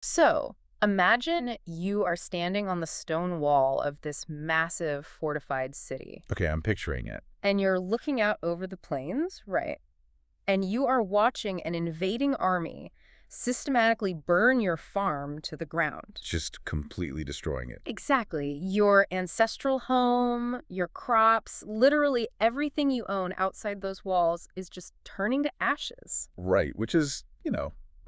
So, imagine you are standing on the stone wall of this massive fortified city, Okay, I'm picturing it. and you're looking out over the plains, right? And you are watching an invading army systematically burn your farm to the ground. Just completely destroying it. Exactly. Your ancestral home, your crops, literally everything you own outside those walls is just turning to ashes. Right, which is,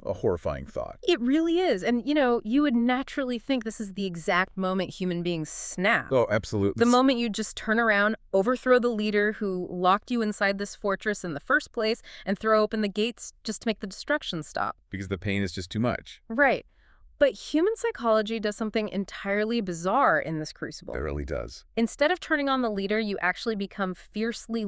a horrifying thought. It really is. And, you would naturally think this is the exact moment human beings snap. Oh, absolutely. The moment you just turn around, overthrow the leader who locked you inside this fortress in the first place, and throw open the gates just to make the destruction stop. Because the pain is just too much. Right. But human psychology does something entirely bizarre in this crucible. It really does. Instead of turning on the leader, you actually become fiercely,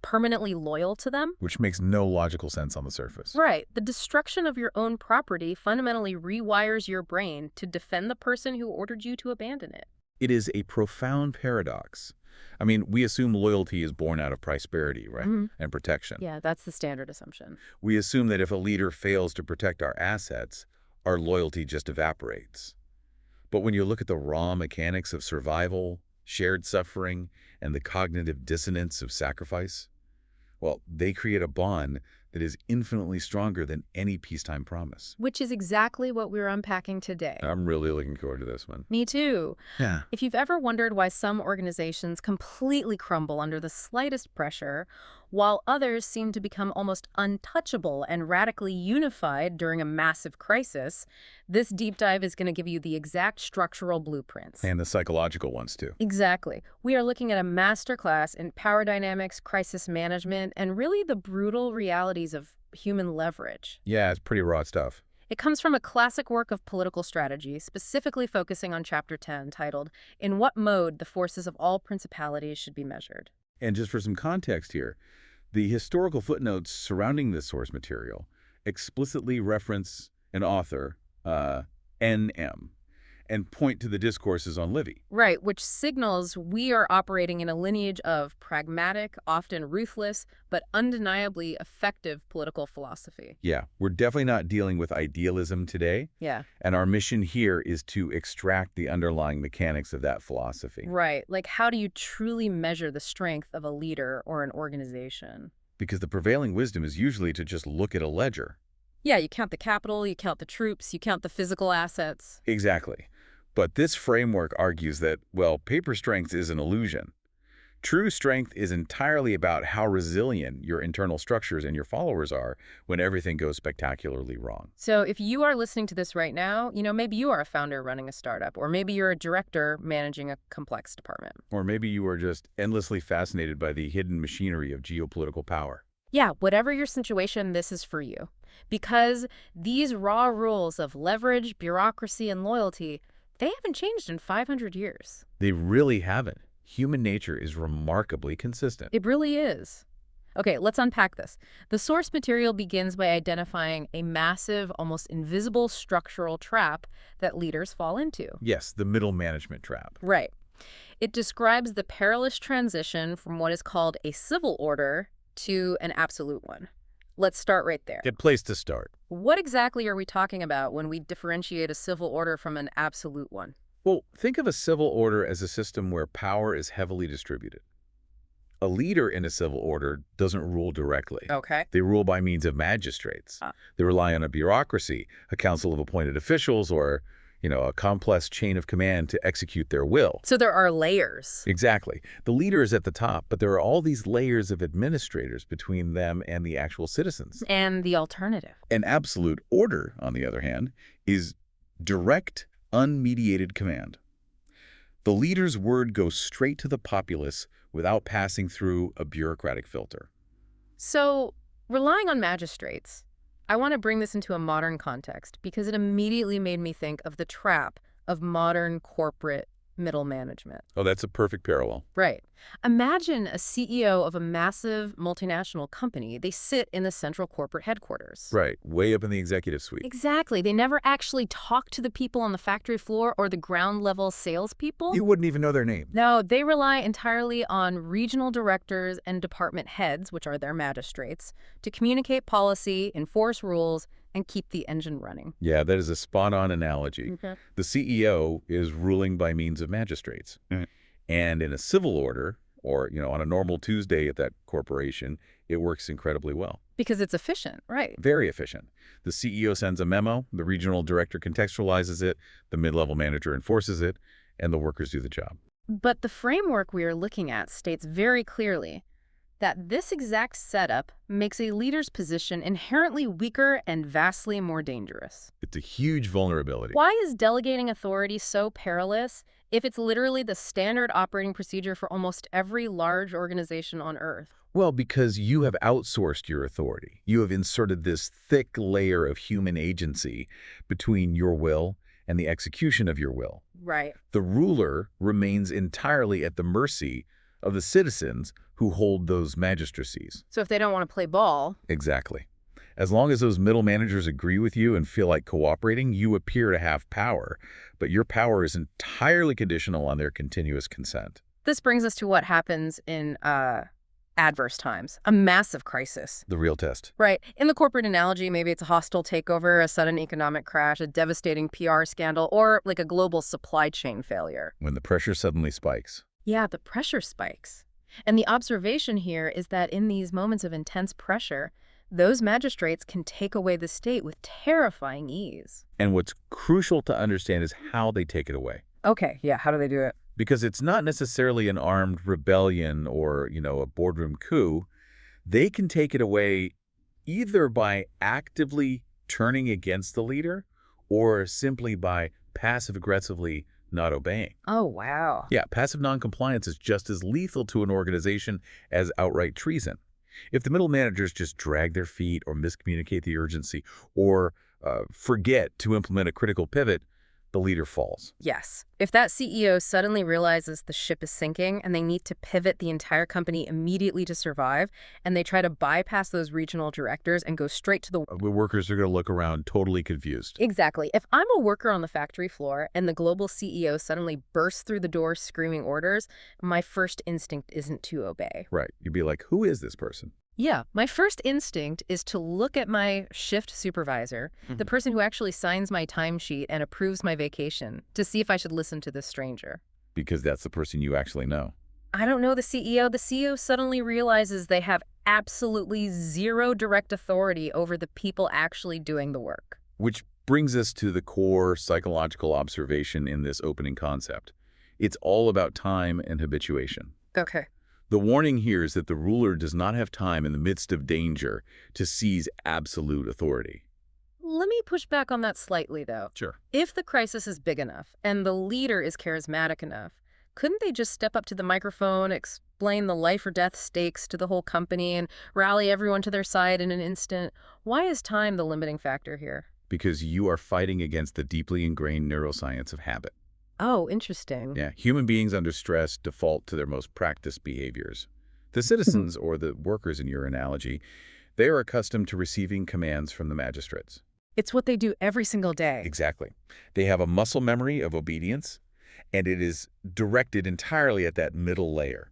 permanently loyal to them. Which makes no logical sense on the surface. Right. The destruction of your own property fundamentally rewires your brain to defend the person who ordered you to abandon it. It is a profound paradox. I mean, we assume loyalty is born out of prosperity, right? And protection. Yeah, that's the standard assumption. We assume that if a leader fails to protect our assets, our loyalty just evaporates. But when you look at the raw mechanics of survival, shared suffering, and the cognitive dissonance of sacrifice, well, they create a bond that is infinitely stronger than any peacetime promise. Which is exactly what we're unpacking today. I'm really looking forward to this one. Me too. Yeah. If you've ever wondered why some organizations completely crumble under the slightest pressure, while others seem to become almost untouchable and radically unified during a massive crisis, this deep dive is going to give you the exact structural blueprints. And the psychological ones, too. Exactly. We are looking at a masterclass in power dynamics, crisis management, and really the brutal realities of human leverage. Yeah, it's pretty raw stuff. It comes from a classic work of political strategy, specifically focusing on Chapter 10, titled, "In What Mode the Forces of All Principalities Should Be Measured." And just for some context here, the historical footnotes surrounding this source material explicitly reference an author, N.M., and point to the discourses on Livy. Right, which signals we are operating in a lineage of pragmatic, often ruthless, but undeniably effective political philosophy. Yeah, we're definitely not dealing with idealism today. Yeah. And our mission here is to extract the underlying mechanics of that philosophy. Right, like how do you truly measure the strength of a leader or an organization? Because the prevailing wisdom is usually to just look at a ledger. Yeah, you count the capital, you count the troops, you count the physical assets. Exactly. But this framework argues that, well, paper strength is an illusion. True strength is entirely about how resilient your internal structures and your followers are when everything goes spectacularly wrong. So if you are listening to this right now, maybe you are a founder running a startup, or maybe you're a director managing a complex department. Or maybe you are just endlessly fascinated by the hidden machinery of geopolitical power. Yeah, whatever your situation, this is for you. Because these raw rules of leverage, bureaucracy, and loyalty, they haven't changed in 500 years. They really haven't. Human nature is remarkably consistent. It really is. Okay, let's unpack this. The source material begins by identifying a massive, almost invisible structural trap that leaders fall into. Yes, the middle management trap. Right. It describes the perilous transition from what is called a civil order to an absolute one. Let's start right there. Good place to start. What exactly are we talking about when we differentiate a civil order from an absolute one? Well, think of a civil order as a system where power is heavily distributed. A leader in a civil order doesn't rule directly. Okay. They rule by means of magistrates. They rely on a bureaucracy, a council of appointed officials, or, a complex chain of command to execute their will. So there are layers. Exactly. The leader is at the top, but there are all these layers of administrators between them and the actual citizens. And the alternative. An absolute order, on the other hand, is direct, unmediated command. The leader's word goes straight to the populace without passing through a bureaucratic filter. So, relying on magistrates, I want to bring this into a modern context because it immediately made me think of the trap of modern corporate middle management. Oh, that's a perfect parallel. Right. Imagine a CEO of a massive multinational company. They sit in the central corporate headquarters. Right, way up in the executive suite. Exactly. They never actually talk to the people on the factory floor or the ground level salespeople. You wouldn't even know their name. No, they rely entirely on regional directors and department heads, which are their magistrates, to communicate policy, enforce rules, and keep the engine running. Yeah, that is a spot-on analogy. Okay. The CEO is ruling by means of magistrates. And in a civil order, or, on a normal Tuesday at that corporation, it works incredibly well. Because it's efficient, right? Very efficient. The CEO sends a memo, the regional director contextualizes it, the mid-level manager enforces it, and the workers do the job. But the framework we are looking at states very clearly that this exact setup makes a leader's position inherently weaker and vastly more dangerous. It's a huge vulnerability. Why is delegating authority so perilous if it's literally the standard operating procedure for almost every large organization on Earth? Well, because you have outsourced your authority. You have inserted this thick layer of human agency between your will and the execution of your will. Right. The ruler remains entirely at the mercy of the citizens who hold those magistracies. So if they don't want to play ball. Exactly. As long as those middle managers agree with you and feel like cooperating, you appear to have power. But your power is entirely conditional on their continuous consent. This brings us to what happens in adverse times, a massive crisis. The real test. Right. In the corporate analogy, maybe it's a hostile takeover, a sudden economic crash, a devastating PR scandal, or like a global supply chain failure. When the pressure suddenly spikes. Yeah, the pressure spikes. And the observation here is that in these moments of intense pressure, those magistrates can take away the state with terrifying ease. And what's crucial to understand is how they take it away. Okay, yeah, how do they do it? Because it's not necessarily an armed rebellion or, a boardroom coup. They can take it away either by actively turning against the leader or simply by passive-aggressively not obeying. Oh, wow. Yeah, passive noncompliance is just as lethal to an organization as outright treason. If the middle managers just drag their feet or miscommunicate the urgency or forget to implement a critical pivot, the leader falls. Yes. If that CEO suddenly realizes the ship is sinking and they need to pivot the entire company immediately to survive, and they try to bypass those regional directors and go straight to the... The workers are going to look around totally confused. Exactly. If I'm a worker on the factory floor and the global CEO suddenly bursts through the door screaming orders, my first instinct isn't to obey. Right. You'd be like, who is this person? Yeah, my first instinct is to look at my shift supervisor, the person who actually signs my timesheet and approves my vacation, to see if I should listen to this stranger. Because that's the person you actually know. I don't know the CEO. The CEO suddenly realizes they have absolutely zero direct authority over the people actually doing the work. Which brings us to the core psychological observation in this opening concept. It's all about time and habituation. Okay. The warning here is that the ruler does not have time in the midst of danger to seize absolute authority. Let me push back on that slightly, though. Sure. If the crisis is big enough and the leader is charismatic enough, couldn't they just step up to the microphone, explain the life or death stakes to the whole company, and rally everyone to their side in an instant? Why is time the limiting factor here? Because you are fighting against the deeply ingrained neuroscience of habit. Oh, interesting. Yeah, human beings under stress default to their most practiced behaviors. The citizens, or the workers in your analogy, they are accustomed to receiving commands from the magistrates. It's what they do every single day. Exactly. They have a muscle memory of obedience, and it is directed entirely at that middle layer.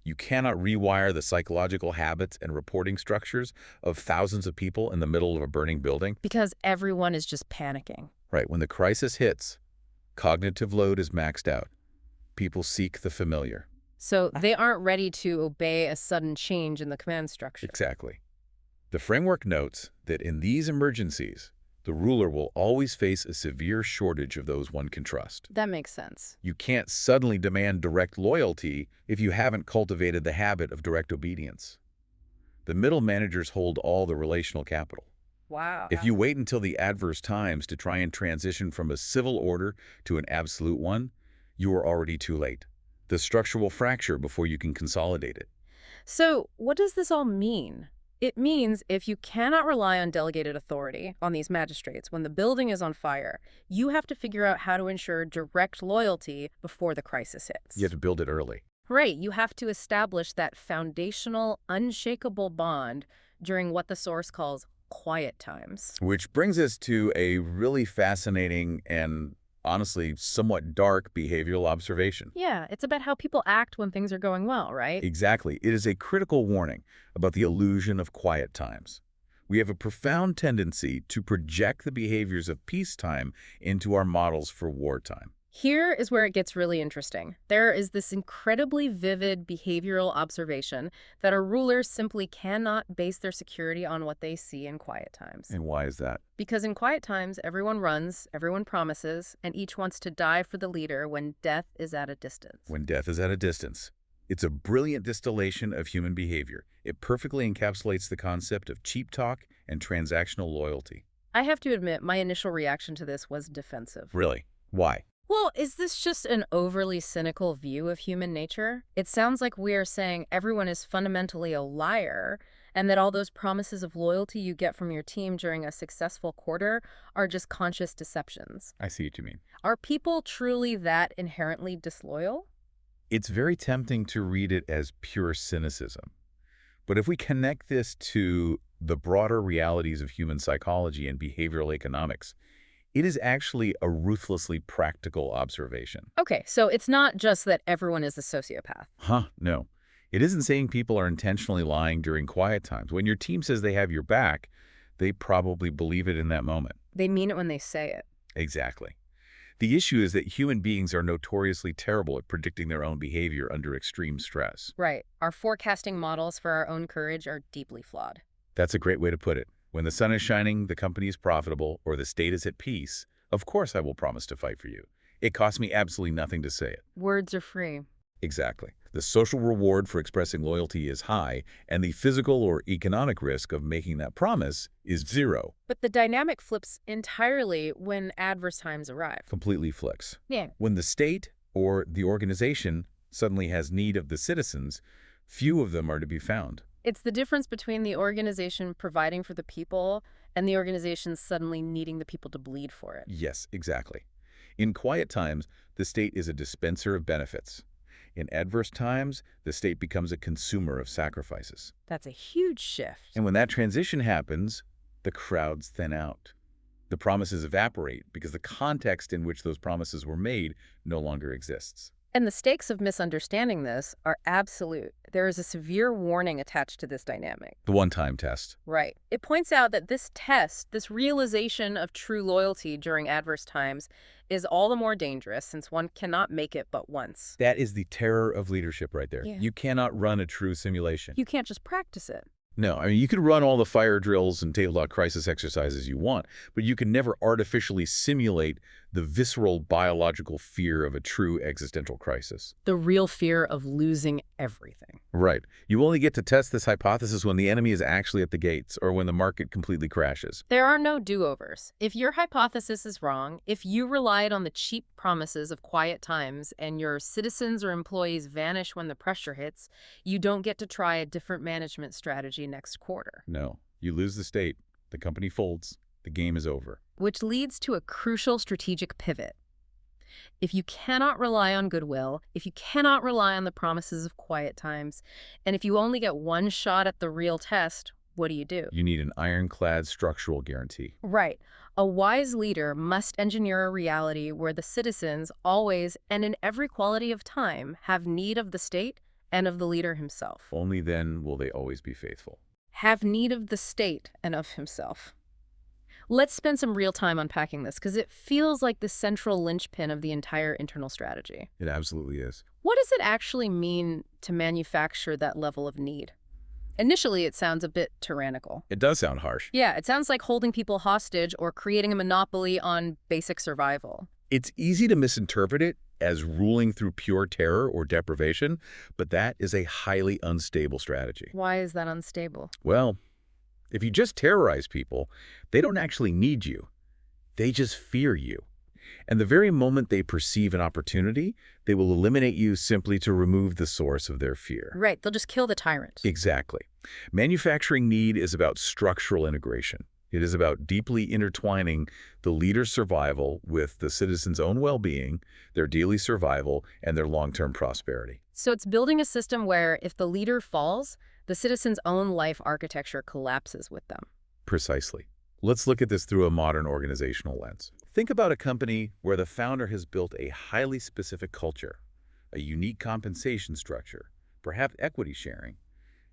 You cannot rewire the psychological habits and reporting structures of thousands of people in the middle of a burning building. Because everyone is just panicking. Right. When the crisis hits, cognitive load is maxed out. People seek the familiar. So they aren't ready to obey a sudden change in the command structure. Exactly. The framework notes that in these emergencies, the ruler will always face a severe shortage of those one can trust. That makes sense. You can't suddenly demand direct loyalty if you haven't cultivated the habit of direct obedience. The middle managers hold all the relational capital. Wow. If you wait until the adverse times to try and transition from a civil order to an absolute one, you are already too late. The structure will fracture before you can consolidate it. So what does this all mean? It means if you cannot rely on delegated authority on these magistrates when the building is on fire, you have to figure out how to ensure direct loyalty before the crisis hits. You have to build it early. Right. You have to establish that foundational, unshakable bond during what the source calls quiet times. Which brings us to a really fascinating and honestly somewhat dark behavioral observation. Yeah, it's about how people act when things are going well, right? Exactly. It is a critical warning about the illusion of quiet times. We have a profound tendency to project the behaviors of peacetime into our models for wartime. Here is where it gets really interesting. There is this incredibly vivid behavioral observation that our rulers simply cannot base their security on what they see in quiet times. And why is that? Because in quiet times, everyone runs, everyone promises, and each wants to die for the leader when death is at a distance. When death is at a distance. It's a brilliant distillation of human behavior. It perfectly encapsulates the concept of cheap talk and transactional loyalty. I have to admit, my initial reaction to this was defensive. Really? Why? Well, is this just an overly cynical view of human nature? It sounds like we are saying everyone is fundamentally a liar, and that all those promises of loyalty you get from your team during a successful quarter are just conscious deceptions. I see what you mean. Are people truly that inherently disloyal? It's very tempting to read it as pure cynicism. But if we connect this to the broader realities of human psychology and behavioral economics, it is actually a ruthlessly practical observation. Okay, so it's not just that everyone is a sociopath. No. It isn't saying people are intentionally lying during quiet times. When your team says they have your back, they probably believe it in that moment. They mean it when they say it. Exactly. The issue is that human beings are notoriously terrible at predicting their own behavior under extreme stress. Right. Our forecasting models for our own courage are deeply flawed. That's a great way to put it. When the sun is shining, the company is profitable, or the state is at peace, of course I will promise to fight for you. It costs me absolutely nothing to say it. Words are free. Exactly. The social reward for expressing loyalty is high, and the physical or economic risk of making that promise is zero. But the dynamic flips entirely when adverse times arrive. Completely flicks. Yeah. When the state or the organization suddenly has need of the citizens, few of them are to be found. It's the difference between the organization providing for the people and the organization suddenly needing the people to bleed for it. Yes, exactly. In quiet times, the state is a dispenser of benefits. In adverse times, the state becomes a consumer of sacrifices. That's a huge shift. And when that transition happens, the crowds thin out. The promises evaporate because the context in which those promises were made no longer exists. And the stakes of misunderstanding this are absolute. There is a severe warning attached to this dynamic. The one-time test. Right. It points out that this test, this realization of true loyalty during adverse times, is all the more dangerous since one cannot make it but once. That is the terror of leadership right there. Yeah. You cannot run a true simulation. You can't just practice it. No, I mean, you could run all the fire drills and tabletop crisis exercises you want, but you can never artificially simulate the visceral biological fear of a true existential crisis. The real fear of losing everything. Right. You only get to test this hypothesis when the enemy is actually at the gates or when the market completely crashes. There are no do-overs. If your hypothesis is wrong, if you relied on the cheap promises of quiet times and your citizens or employees vanish when the pressure hits, you don't get to try a different management strategy next quarter. No. You lose the state, the company folds, the game is over. Which leads to a crucial strategic pivot. If you cannot rely on goodwill, if you cannot rely on the promises of quiet times, and if you only get one shot at the real test, what do? You need an ironclad structural guarantee. Right. A wise leader must engineer a reality where the citizens always and in every quality of time have need of the state and of the leader himself. Only then will they always be faithful. Have need of the state and of himself. Let's spend some real time unpacking this because it feels like the central linchpin of the entire internal strategy. It absolutely is. What does it actually mean to manufacture that level of need? Initially, it sounds a bit tyrannical. It does sound harsh. Yeah, it sounds like holding people hostage or creating a monopoly on basic survival. It's easy to misinterpret it as ruling through pure terror or deprivation, but that is a highly unstable strategy. Why is that unstable? Well, if you just terrorize people, they don't actually need you. They just fear you. And the very moment they perceive an opportunity, they will eliminate you simply to remove the source of their fear. Right, they'll just kill the tyrant. Exactly. Manufacturing need is about structural integration. It is about deeply intertwining the leader's survival with the citizen's own well-being, their daily survival, and their long-term prosperity. So it's building a system where if the leader falls, the citizen's own life architecture collapses with them. Precisely. Let's look at this through a modern organizational lens. Think about a company where the founder has built a highly specific culture, a unique compensation structure, perhaps equity sharing,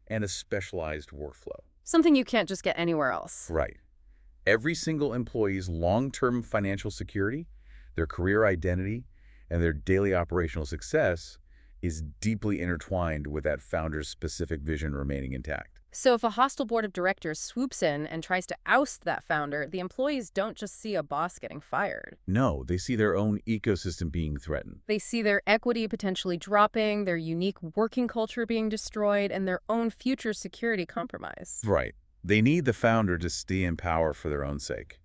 and a specialized workflow. Something you can't just get anywhere else. Right. Every single employee's long-term financial security, their career identity, and their daily operational success is deeply intertwined with that founder's specific vision remaining intact. So if a hostile board of directors swoops in and tries to oust that founder, the employees don't just see a boss getting fired. No, they see their own ecosystem being threatened. They see their equity potentially dropping, their unique working culture being destroyed, and their own future security compromised. Right. They need the founder to stay in power for their own sake.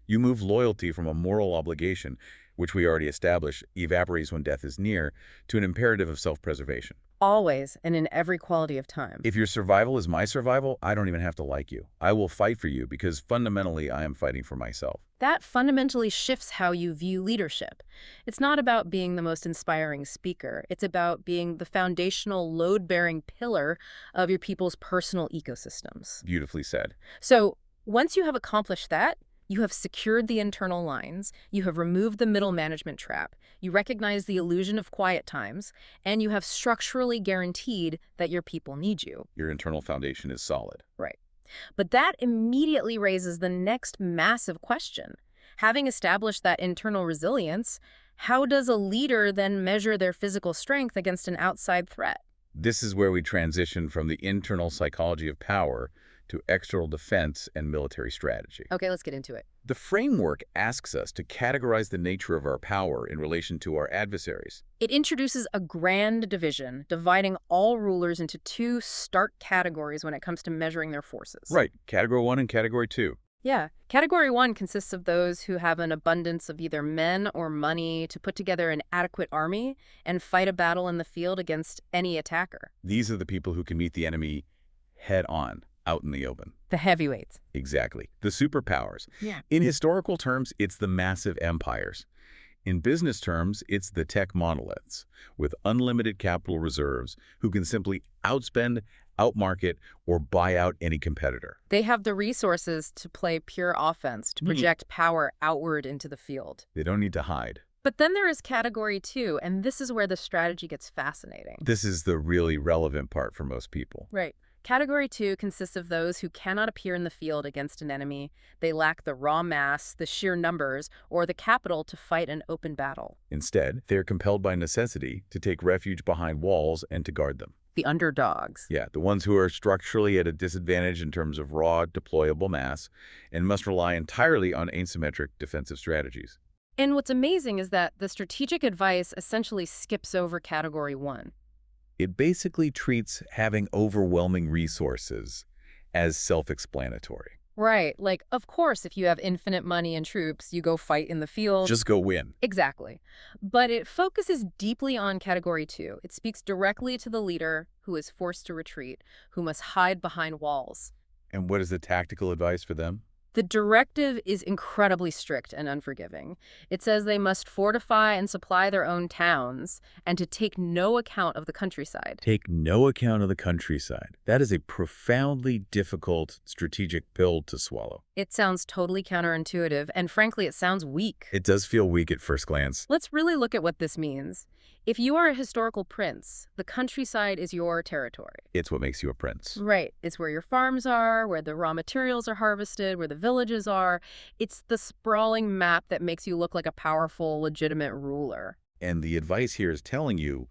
You move loyalty from a moral obligation, which we already established evaporates when death is near, to an imperative of self-preservation. Always and in every quality of time. If your survival is my survival, I don't even have to like you. I will fight for you because fundamentally I am fighting for myself. That fundamentally shifts how you view leadership. It's not about being the most inspiring speaker. It's about being the foundational, load-bearing pillar of your people's personal ecosystems. Beautifully said. So once you have accomplished that, you have secured the internal lines, you have removed the middle management trap, you recognize the illusion of quiet times, and you have structurally guaranteed that your people need you. Your internal foundation is solid. Right. But that immediately raises the next massive question. Having established that internal resilience, how does a leader then measure their physical strength against an outside threat? This is where we transition from the internal psychology of power to external defense and military strategy. Okay, let's get into it. The framework asks us to categorize the nature of our power in relation to our adversaries. It introduces a grand division, dividing all rulers into two stark categories when it comes to measuring their forces. Right, Category 1 and Category 2. Yeah. Category 1 consists of those who have an abundance of either men or money to put together an adequate army and fight a battle in the field against any attacker. These are the people who can meet the enemy head on, out in the open. The heavyweights. Exactly. The superpowers. Yeah. In historical terms, it's the massive empires. In business terms, it's the tech monoliths with unlimited capital reserves who can simply outspend, outmarket, or buy out any competitor. They have the resources to play pure offense, to project power outward into the field. They don't need to hide. But then there is Category 2, and this is where the strategy gets fascinating. This is the really relevant part for most people. Right. Category 2 consists of those who cannot appear in the field against an enemy. They lack the raw mass, the sheer numbers, or the capital to fight an open battle. Instead, they are compelled by necessity to take refuge behind walls and to guard them. The underdogs. Yeah, the ones who are structurally at a disadvantage in terms of raw, deployable mass and must rely entirely on asymmetric defensive strategies. And what's amazing is that the strategic advice essentially skips over Category 1. It basically treats having overwhelming resources as self-explanatory. Right. Like, of course, if you have infinite money and troops, you go fight in the field. Just go win. Exactly. But it focuses deeply on Category 2. It speaks directly to the leader who is forced to retreat, who must hide behind walls. And what is the tactical advice for them? The directive is incredibly strict and unforgiving. It says they must fortify and supply their own towns and to take no account of the countryside. Take no account of the countryside. That is a profoundly difficult strategic pill to swallow. It sounds totally counterintuitive, and frankly, it sounds weak. It does feel weak at first glance. Let's really look at what this means. If you are a historical prince, the countryside is your territory. It's what makes you a prince. Right. It's where your farms are, where the raw materials are harvested, where the villages are. It's the sprawling map that makes you look like a powerful, legitimate ruler. And the advice here is telling you,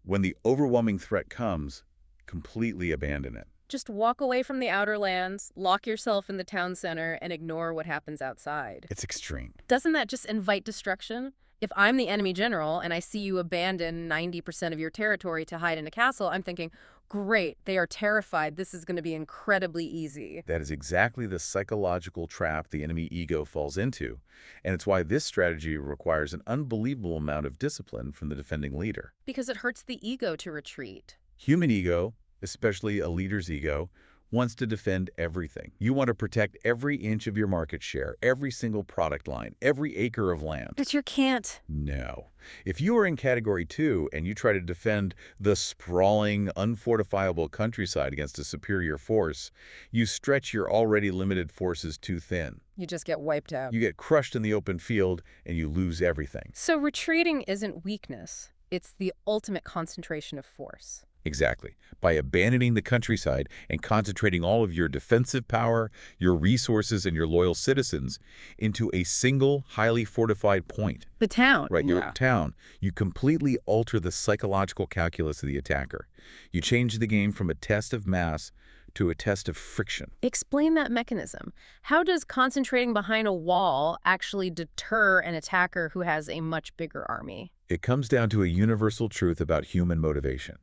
when the overwhelming threat comes, completely abandon it. Just walk away from the outer lands, lock yourself in the town center, and ignore what happens outside. It's extreme. Doesn't that just invite destruction? If I'm the enemy general and I see you abandon 90% of your territory to hide in a castle, I'm thinking, great, they are terrified. This is going to be incredibly easy. That is exactly the psychological trap the enemy ego falls into. And it's why this strategy requires an unbelievable amount of discipline from the defending leader. Because it hurts the ego to retreat. Human ego, especially a leader's ego, wants to defend everything. You want to protect every inch of your market share, every single product line, every acre of land. But you can't. No. If you are in Category 2 and you try to defend the sprawling, unfortifiable countryside against a superior force, you stretch your already limited forces too thin. You just get wiped out. You get crushed in the open field and you lose everything. So retreating isn't weakness. It's the ultimate concentration of force. Exactly. By abandoning the countryside and concentrating all of your defensive power, your resources, and your loyal citizens into a single, highly fortified point. The town. Right, your Yeah. town, you completely alter the psychological calculus of the attacker. You change the game from a test of mass to a test of friction. Explain that mechanism. How does concentrating behind a wall actually deter an attacker who has a much bigger army? It comes down to a universal truth about human motivation.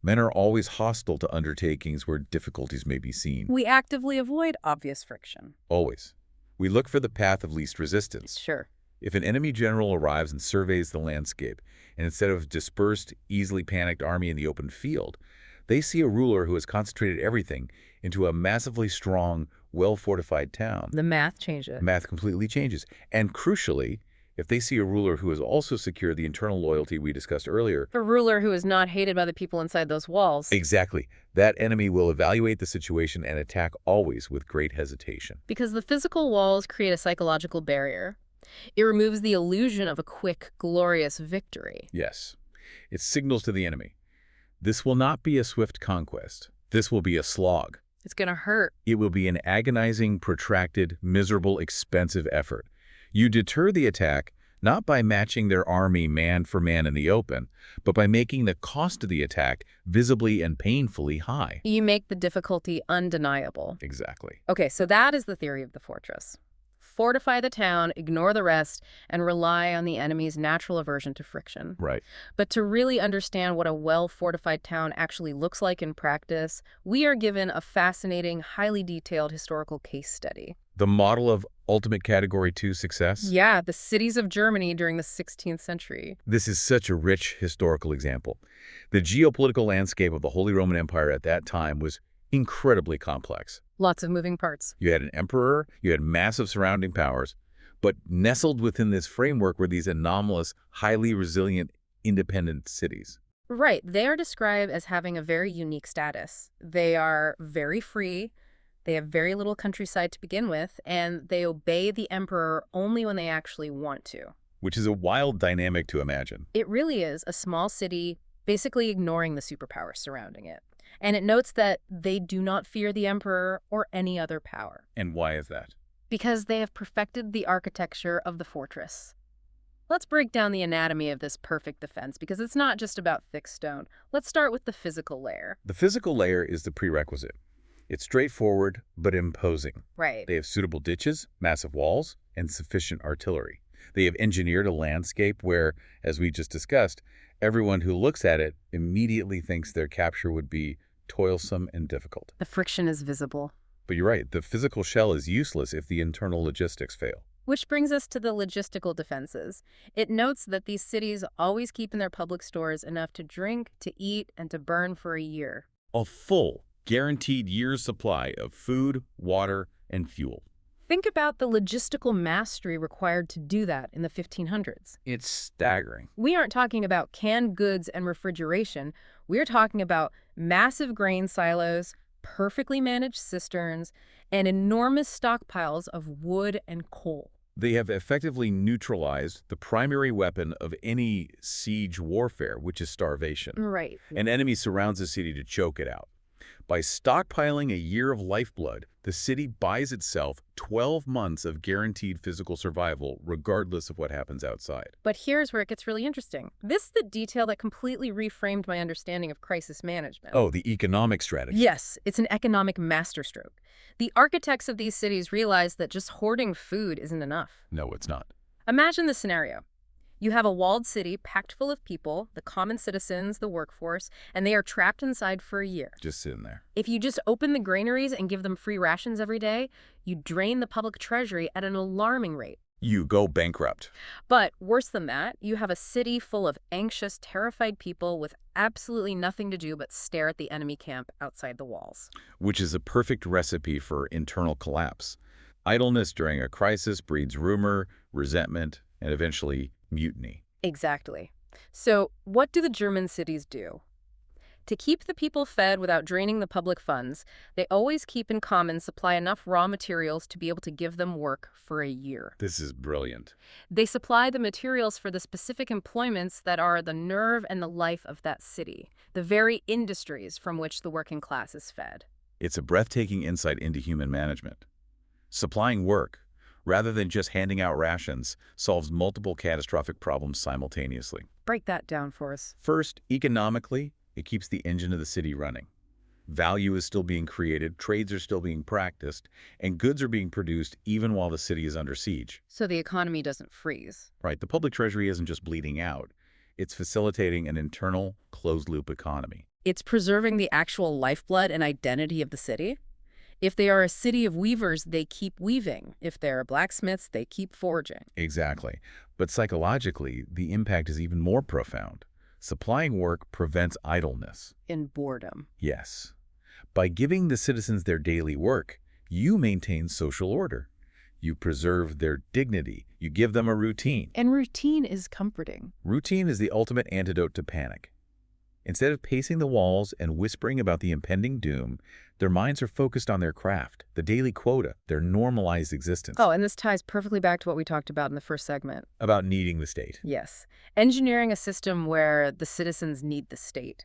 Men are always hostile to undertakings where difficulties may be seen. We actively avoid obvious friction. Always. We look for the path of least resistance. Sure. If an enemy general arrives and surveys the landscape, and instead of a dispersed, easily panicked army in the open field, they see a ruler who has concentrated everything into a massively strong, well-fortified town, The math changes. math completely changes. And crucially, if they see a ruler who has also secured the internal loyalty we discussed earlier, A ruler who is not hated by the people inside those walls. exactly, that enemy will evaluate the situation and attack always with great hesitation. Because the physical walls create a psychological barrier. It removes the illusion of a quick, glorious victory. Yes, it signals to the enemy, this will not be a swift conquest. This will be a slog. It's going to hurt. It will be an agonizing, protracted, miserable, expensive effort. You deter the attack not by matching their army man for man in the open, but by making the cost of the attack visibly and painfully high. You make the difficulty undeniable. Exactly. Okay, so that is the theory of the fortress. Fortify the town, ignore the rest, and rely on the enemy's natural aversion to friction. Right. But to really understand what a well-fortified town actually looks like in practice, we are given a fascinating, highly detailed historical case study. The model of ultimate Category 2 success? Yeah, the cities of Germany during the 16th century. This is such a rich historical example. The geopolitical landscape of the Holy Roman Empire at that time was incredibly complex. Lots of moving parts. You had an emperor, you had massive surrounding powers, but nestled within this framework were these anomalous, highly resilient, independent cities. Right, they are described as having a very unique status. They are very free, they have very little countryside to begin with, and they obey the emperor only when they actually want to. Which is a wild dynamic to imagine. It really is a small city, basically ignoring the superpowers surrounding it. And it notes that they do not fear the emperor or any other power. And why is that? Because they have perfected the architecture of the fortress. Let's break down the anatomy of this perfect defense, because it's not just about thick stone. Let's start with the physical layer. The physical layer is the prerequisite. It's straightforward, but imposing. Right. They have suitable ditches, massive walls, and sufficient artillery. They have engineered a landscape where, as we just discussed, everyone who looks at it immediately thinks their capture would be toilsome and difficult. The friction is visible. But you're right, the physical shell is useless if the internal logistics fail. Which brings us to the logistical defenses. It notes that these cities always keep in their public stores enough to drink, to eat, and to burn for a year. A full, guaranteed year's supply of food, water, and fuel. Think about the logistical mastery required to do that in the 1500s. It's staggering. We aren't talking about canned goods and refrigeration. We're talking about massive grain silos, perfectly managed cisterns, and enormous stockpiles of wood and coal. They have effectively neutralized the primary weapon of any siege warfare, which is starvation. Right. An enemy surrounds a city to choke it out. By stockpiling a year of lifeblood, the city buys itself 12 months of guaranteed physical survival, regardless of what happens outside. But here's where it gets really interesting. This is the detail that completely reframed my understanding of crisis management. Oh, the economic strategy. Yes, it's an economic masterstroke. The architects of these cities realized that just hoarding food isn't enough. No, it's not. Imagine the scenario. You have a walled city packed full of people, the common citizens, the workforce, and they are trapped inside for a year. Just sitting there. If you just open the granaries and give them free rations every day, you drain the public treasury at an alarming rate. You go bankrupt. But worse than that, you have a city full of anxious, terrified people with absolutely nothing to do but stare at the enemy camp outside the walls. Which is a perfect recipe for internal collapse. Idleness during a crisis breeds rumor, resentment, and eventually mutiny. Exactly. So what do the German cities do? To keep the people fed without draining the public funds, they always keep in common supply enough raw materials to be able to give them work for a year. This is brilliant. They supply the materials for the specific employments that are the nerve and the life of that city, the very industries from which the working class is fed. It's a breathtaking insight into human management. Supplying work, rather than just handing out rations, solves multiple catastrophic problems simultaneously. Break that down for us. First, economically, it keeps the engine of the city running. Value is still being created, trades are still being practiced, and goods are being produced even while the city is under siege. So the economy doesn't freeze. Right, the public treasury isn't just bleeding out. It's facilitating an internal, closed-loop economy. It's preserving the actual lifeblood and identity of the city. If they are a city of weavers, they keep weaving. If they're blacksmiths, they keep forging. Exactly. But psychologically, the impact is even more profound. Supplying work prevents idleness. In boredom. Yes. By giving the citizens their daily work, you maintain social order. You preserve their dignity. You give them a routine. And routine is comforting. Routine is the ultimate antidote to panic. Instead of pacing the walls and whispering about the impending doom, their minds are focused on their craft, the daily quota, their normalized existence. Oh, and this ties perfectly back to what we talked about in the first segment. About needing the state. Yes. Engineering a system where the citizens need the state.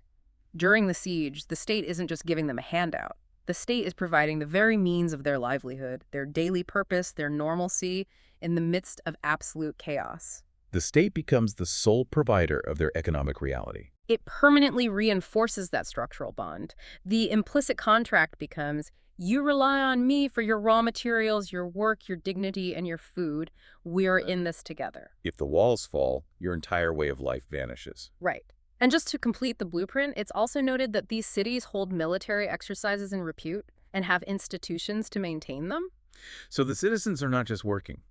During the siege, the state isn't just giving them a handout. The state is providing the very means of their livelihood, their daily purpose, their normalcy, in the midst of absolute chaos. The state becomes the sole provider of their economic reality. It permanently reinforces that structural bond. The implicit contract becomes, you rely on me for your raw materials, your work, your dignity, and your food. We're in this together. If the walls fall, your entire way of life vanishes. Right. And just to complete the blueprint, it's also noted that these cities hold military exercises in repute and have institutions to maintain them. So the citizens are not just working.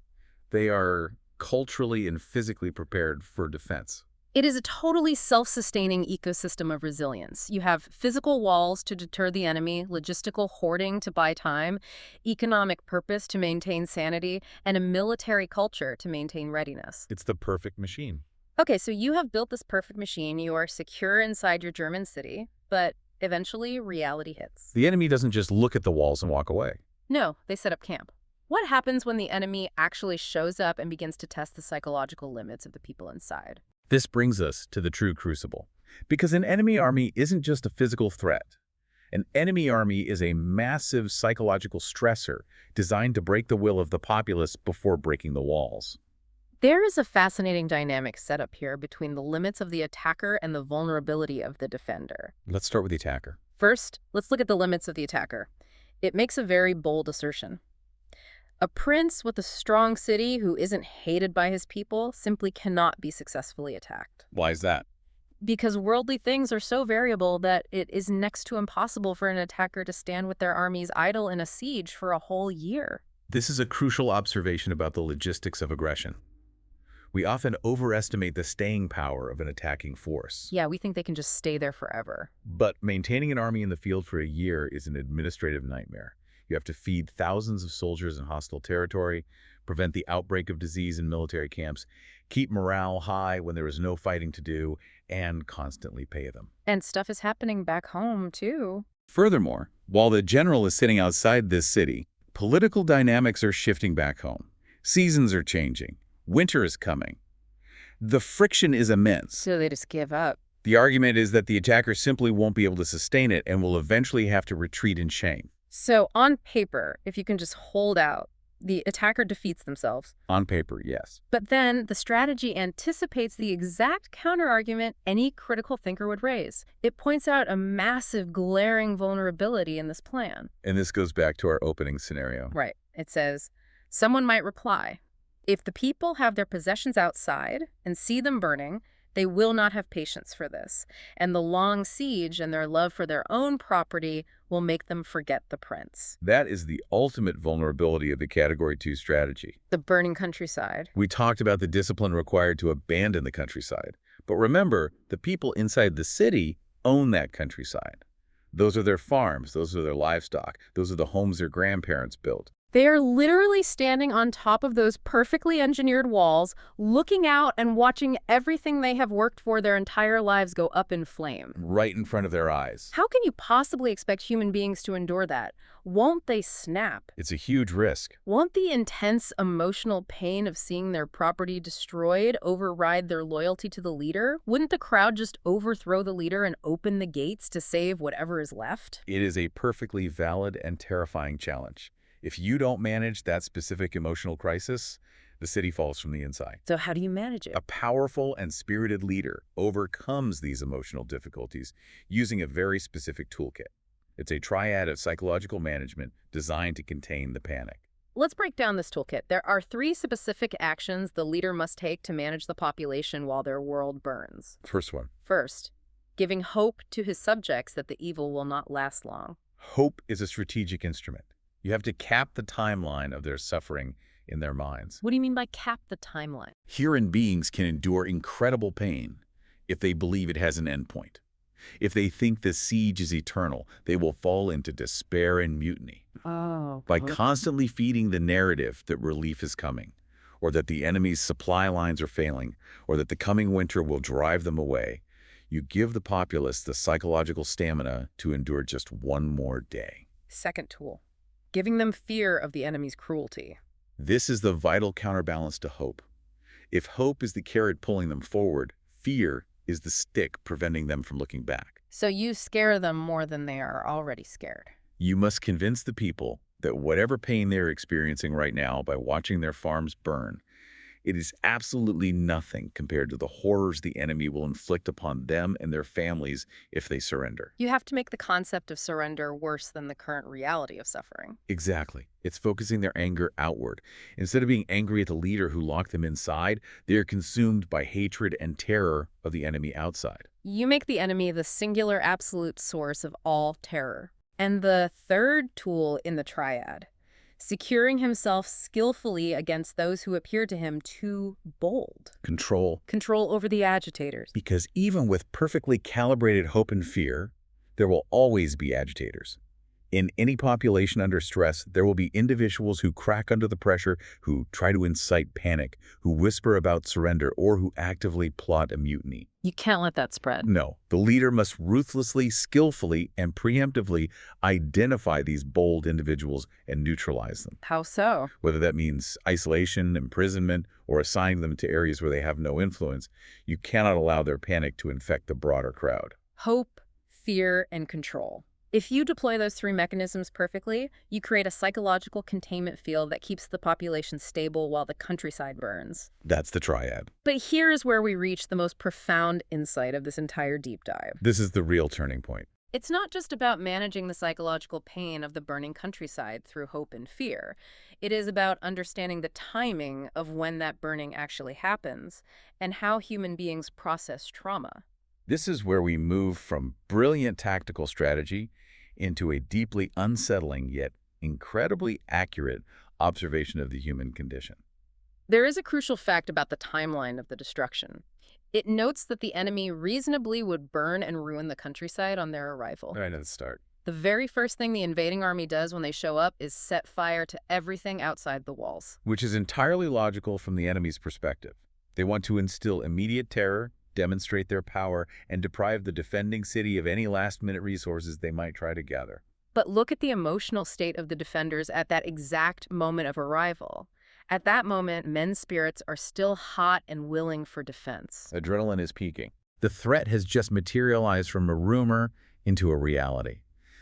They are culturally and physically prepared for defense. It is a totally self-sustaining ecosystem of resilience. You have physical walls to deter the enemy, logistical hoarding to buy time, economic purpose to maintain sanity, and a military culture to maintain readiness. It's the perfect machine. Okay, so you have built this perfect machine. You are secure inside your German city, but eventually reality hits. The enemy doesn't just look at the walls and walk away. No, they set up camp. What happens when the enemy actually shows up and begins to test the psychological limits of the people inside? This brings us to the true crucible. Because an enemy army isn't just a physical threat. An enemy army is a massive psychological stressor designed to break the will of the populace before breaking the walls. There is a fascinating dynamic set up here between the limits of the attacker and the vulnerability of the defender. Let's start with the attacker. First, let's look at the limits of the attacker. It makes a very bold assertion. A prince with a strong city who isn't hated by his people simply cannot be successfully attacked. Why is that? Because worldly things are so variable that it is next to impossible for an attacker to stand with their armies idle in a siege for a whole year. This is a crucial observation about the logistics of aggression. We often overestimate the staying power of an attacking force. Yeah, we think they can just stay there forever. But maintaining an army in the field for a year is an administrative nightmare. You have to feed thousands of soldiers in hostile territory, prevent the outbreak of disease in military camps, keep morale high when there is no fighting to do, and constantly pay them. And stuff is happening back home, too. Furthermore, while the general is sitting outside this city, political dynamics are shifting back home. Seasons are changing. Winter is coming. The friction is immense. So they just give up. The argument is that the attacker simply won't be able to sustain it and will eventually have to retreat in shame. So on paper, if you can just hold out, the attacker defeats themselves. On paper, yes. But then the strategy anticipates the exact counterargument any critical thinker would raise. It points out a massive, glaring vulnerability in this plan. And this goes back to our opening scenario. Right. It says, someone might reply, if the people have their possessions outside and see them burning, they will not have patience for this, and the long siege and their love for their own property will make them forget the prince. That is the ultimate vulnerability of the Category 2 strategy. The burning countryside. We talked about the discipline required to abandon the countryside. But remember, the people inside the city own that countryside. Those are their farms, those are their livestock, those are the homes their grandparents built. They are literally standing on top of those perfectly engineered walls, looking out and watching everything they have worked for their entire lives go up in flame. Right in front of their eyes. How can you possibly expect human beings to endure that? Won't they snap? It's a huge risk. Won't the intense emotional pain of seeing their property destroyed override their loyalty to the leader? Wouldn't the crowd just overthrow the leader and open the gates to save whatever is left? It is a perfectly valid and terrifying challenge. If you don't manage that specific emotional crisis, the city falls from the inside. So how do you manage it? A powerful and spirited leader overcomes these emotional difficulties using a very specific toolkit. It's a triad of psychological management designed to contain the panic. Let's break down this toolkit. There are 3 specific actions the leader must take to manage the population while their world burns. First one, First, giving hope to his subjects that the evil will not last long. hope is a strategic instrument. You have to cap the timeline of their suffering in their minds. What do you mean by cap the timeline? Human beings can endure incredible pain if they believe it has an endpoint. If they think the siege is eternal, they will fall into despair and mutiny. Oh, By constantly feeding the narrative that relief is coming, or that the enemy's supply lines are failing, or that the coming winter will drive them away, you give the populace the psychological stamina to endure just one more day. Second tool, giving them fear of the enemy's cruelty. This is the vital counterbalance to hope. If hope is the carrot pulling them forward, fear is the stick preventing them from looking back. So you scare them more than they are already scared. You must convince the people that whatever pain they're experiencing right now by watching their farms burn, it is absolutely nothing compared to the horrors the enemy will inflict upon them and their families if they surrender. You have to make the concept of surrender worse than the current reality of suffering. Exactly. It's focusing their anger outward. Instead of being angry at the leader who locked them inside, they are consumed by hatred and terror of the enemy outside. You make the enemy the singular absolute source of all terror. And the third tool in the triad, securing himself skillfully against those who appear to him too bold. Control. Control over the agitators. Because even with perfectly calibrated hope and fear, there will always be agitators. In any population under stress, there will be individuals who crack under the pressure, who try to incite panic, who whisper about surrender, or who actively plot a mutiny. You can't let that spread. No, the leader must ruthlessly, skillfully, and preemptively identify these bold individuals and neutralize them. How so? Whether that means isolation, imprisonment, or assigning them to areas where they have no influence, you cannot allow their panic to infect the broader crowd. Hope, fear, and control. If you deploy those 3 mechanisms perfectly, you create a psychological containment field that keeps the population stable while the countryside burns. That's the triad. But here is where we reach the most profound insight of this entire deep dive. This is the real turning point. It's not just about managing the psychological pain of the burning countryside through hope and fear. It is about understanding the timing of when that burning actually happens and how human beings process trauma. This is where we move from brilliant tactical strategy into a deeply unsettling yet incredibly accurate observation of the human condition. There is a crucial fact about the timeline of the destruction. It notes that the enemy reasonably would burn and ruin the countryside on their arrival. Right at the start. The very first thing the invading army does when they show up is set fire to everything outside the walls. Which is entirely logical from the enemy's perspective. They want to instill immediate terror, demonstrate their power, and deprive the defending city of any last-minute resources they might try to gather. But look at the emotional state of the defenders at that exact moment of arrival. At that moment, men's spirits are still hot and willing for defense. Adrenaline is peaking. The threat has just materialized from a rumor into a reality.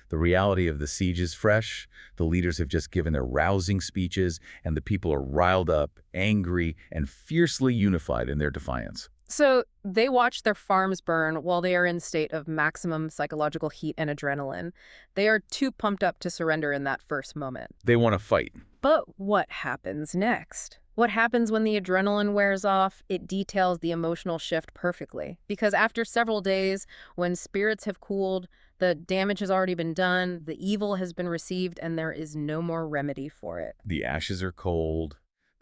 The reality of the siege is fresh, the leaders have just given their rousing speeches, and the people are riled up, angry, and fiercely unified in their defiance. So they watch their farms burn while they are in a state of maximum psychological heat and adrenaline. They are too pumped up to surrender in that first moment. They want to fight. But what happens next? What happens when the adrenaline wears off? It details the emotional shift perfectly. Because after several days, when spirits have cooled, the damage has already been done, the evil has been received, and there is no more remedy for it. The ashes are cold,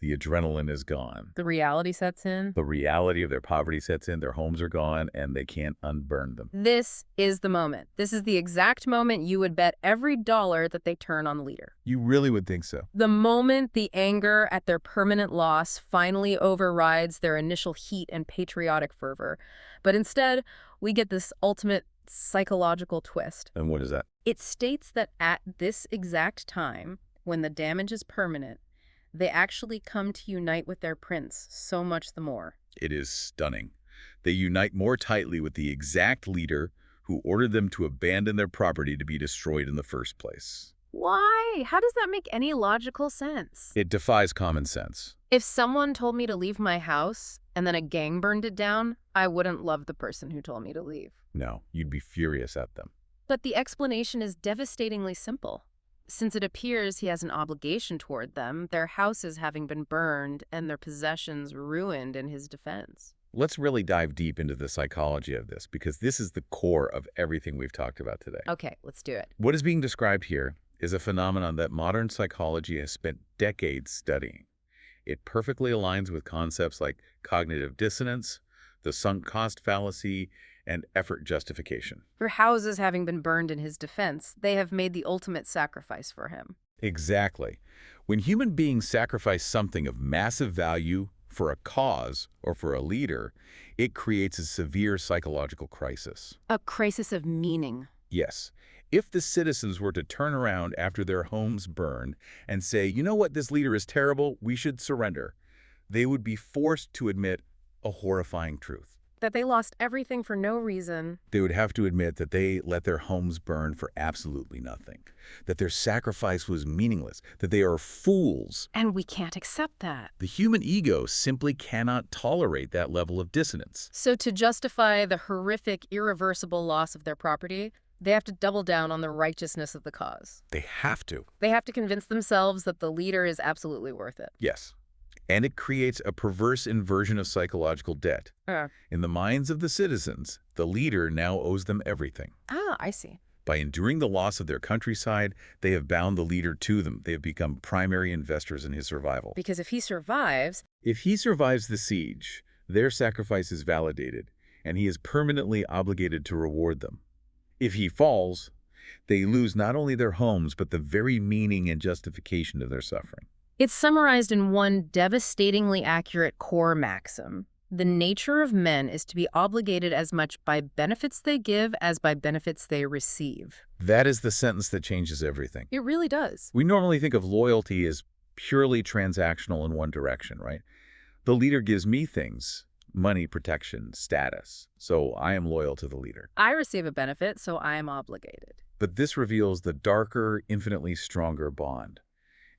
The adrenaline is gone. The reality sets in. The reality of their poverty sets in, their homes are gone, and they can't unburn them. This is the moment. This is the exact moment you would bet every dollar that they turn on the leader. You really would think so. The moment the anger at their permanent loss finally overrides their initial heat and patriotic fervor. But instead, we get this ultimate psychological twist. And what is that? It states that at this exact time, when the damage is permanent, they actually come to unite with their prince so much the more. It is stunning. They unite more tightly with the exact leader who ordered them to abandon their property to be destroyed in the first place. Why? How does that make any logical sense? It defies common sense. If someone told me to leave my house and then a gang burned it down, I wouldn't love the person who told me to leave. No, you'd be furious at them. But the explanation is devastatingly simple. Since it appears he has an obligation toward them, their houses having been burned and their possessions ruined in his defense. Let's really dive deep into the psychology of this, because this is the core of everything we've talked about today. Okay, let's do it. What is being described here is a phenomenon that modern psychology has spent decades studying. It perfectly aligns with concepts like cognitive dissonance, the sunk cost fallacy, and effort justification. For houses having been burned in his defense, they have made the ultimate sacrifice for him. Exactly. When human beings sacrifice something of massive value for a cause or for a leader, it creates a severe psychological crisis. A crisis of meaning. Yes. If the citizens were to turn around after their homes burned and say, you know what, this leader is terrible, we should surrender, they would be forced to admit a horrifying truth. That they lost everything for no reason. They would have to admit that they let their homes burn for absolutely nothing, that their sacrifice was meaningless, that they are fools. And we can't accept that. The human ego simply cannot tolerate that level of dissonance. So to justify the horrific, irreversible loss of their property, they have to double down on the righteousness of the cause. They have to. They have to convince themselves that the leader is absolutely worth it. Yes. And it creates a perverse inversion of psychological debt. In the minds of the citizens, the leader now owes them everything. Ah, I see. By enduring the loss of their countryside, they have bound the leader to them. They have become primary investors in his survival. Because if he survives... If he survives the siege, their sacrifice is validated, and he is permanently obligated to reward them. If he falls, they lose not only their homes, but the very meaning and justification of their suffering. It's summarized in one devastatingly accurate core maxim. The nature of men is to be obligated as much by benefits they give as by benefits they receive. That is the sentence that changes everything. It really does. We normally think of loyalty as purely transactional in one direction, right? The leader gives me things, money, protection, status, so I am loyal to the leader. I receive a benefit, so I am obligated. But this reveals the darker, infinitely stronger bond.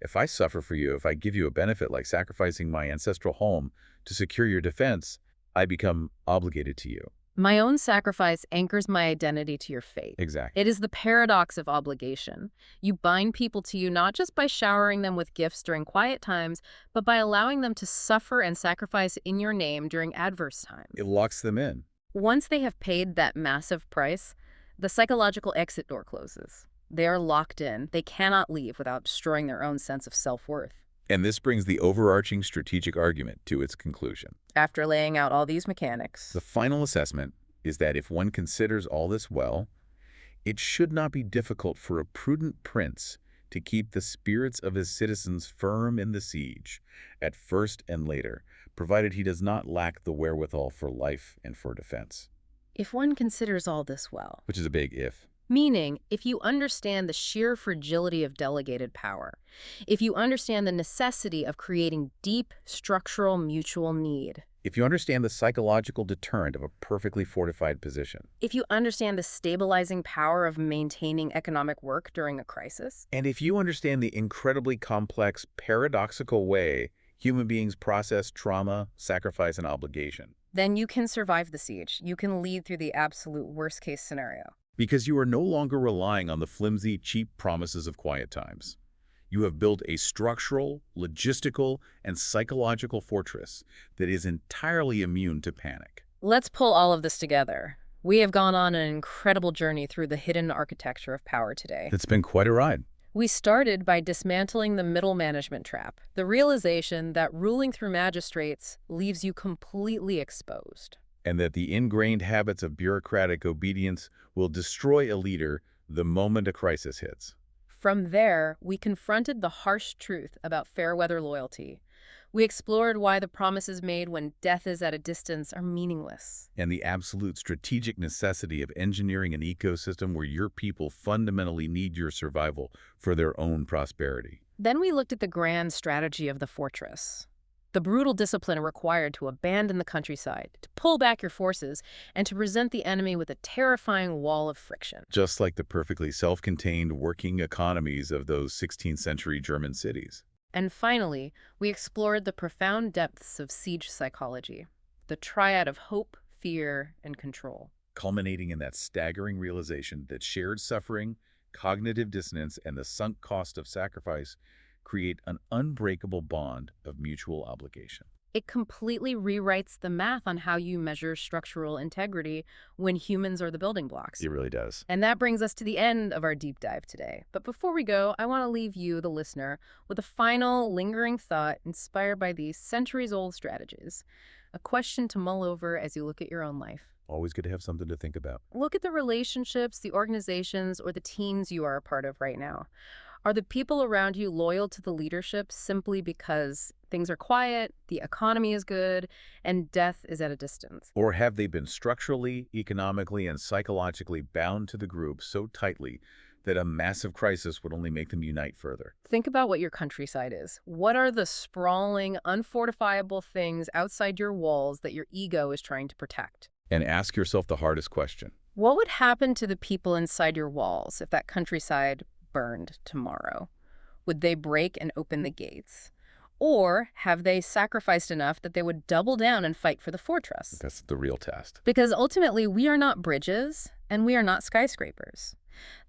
If I suffer for you, if I give you a benefit like sacrificing my ancestral home to secure your defense, I become obligated to you. My own sacrifice anchors my identity to your fate. Exactly. It is the paradox of obligation. You bind people to you not just by showering them with gifts during quiet times, but by allowing them to suffer and sacrifice in your name during adverse times. It locks them in. Once they have paid that massive price, the psychological exit door closes. They are locked in. They cannot leave without destroying their own sense of self-worth. And this brings the overarching strategic argument to its conclusion. After laying out all these mechanics, The final assessment is that if one considers all this well, it should not be difficult for a prudent prince to keep the spirits of his citizens firm in the siege, at first and later, provided he does not lack the wherewithal for life and for defense. if one considers all this well, Which is a big if. meaning, if you understand the sheer fragility of delegated power, if you understand the necessity of creating deep structural mutual need, If you understand the psychological deterrent of a perfectly fortified position, if you understand the stabilizing power of maintaining economic work during a crisis, and if you understand the incredibly complex, paradoxical way human beings process trauma, sacrifice, and obligation, then you can survive the siege. You can lead through the absolute worst-case scenario. because you are no longer relying on the flimsy, cheap promises of quiet times. You have built a structural, logistical, and psychological fortress that is entirely immune to panic. Let's pull all of this together. We have gone on an incredible journey through the hidden architecture of power today. It's been quite a ride. We started by dismantling the middle management trap, the realization that ruling through magistrates leaves you completely exposed. And that the ingrained habits of bureaucratic obedience will destroy a leader the moment a crisis hits. From there, we confronted the harsh truth about fair weather loyalty. We explored why the promises made when death is at a distance are meaningless. And the absolute strategic necessity of engineering an ecosystem where your people fundamentally need your survival for their own prosperity. Then we looked at the grand strategy of the fortress. The brutal discipline required to abandon the countryside, to pull back your forces, and to present the enemy with a terrifying wall of friction. Just like the perfectly self-contained working economies of those 16th century German cities. And finally, we explored the profound depths of siege psychology, the triad of hope, fear, and control. Culminating in that staggering realization that shared suffering, cognitive dissonance, and the sunk cost of sacrifice create an unbreakable bond of mutual obligation. It completely rewrites the math on how you measure structural integrity when humans are the building blocks. It really does. And that brings us to the end of our deep dive today. But before we go, I want to leave you, the listener, with a final lingering thought inspired by these centuries-old strategies. A question to mull over as you look at your own life. Always good to have something to think about. Look at the relationships, the organizations, or the teams you are a part of right now. Are the people around you loyal to the leadership simply because things are quiet, the economy is good, and death is at a distance? Or have they been structurally, economically, and psychologically bound to the group so tightly that a massive crisis would only make them unite further? Think about what your countryside is. What are the sprawling, unfortifiable things outside your walls that your ego is trying to protect? And ask yourself the hardest question. What would happen to the people inside your walls if that countryside burned tomorrow? Would they break and open the gates? Or have they sacrificed enough that they would double down and fight for the fortress? That's the real test. Because ultimately, we are not bridges and we are not skyscrapers.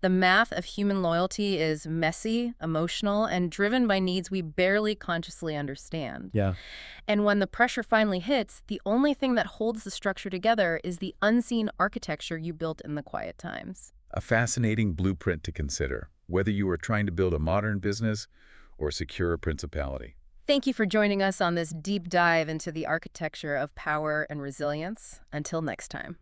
The math of human loyalty is messy, emotional, and driven by needs we barely consciously understand. Yeah. And when the pressure finally hits, the only thing that holds the structure together is the unseen architecture you built in the quiet times. A fascinating blueprint to consider, whether you are trying to build a modern business or secure a principality. Thank you for joining us on this deep dive into the architecture of power and resilience. Until next time.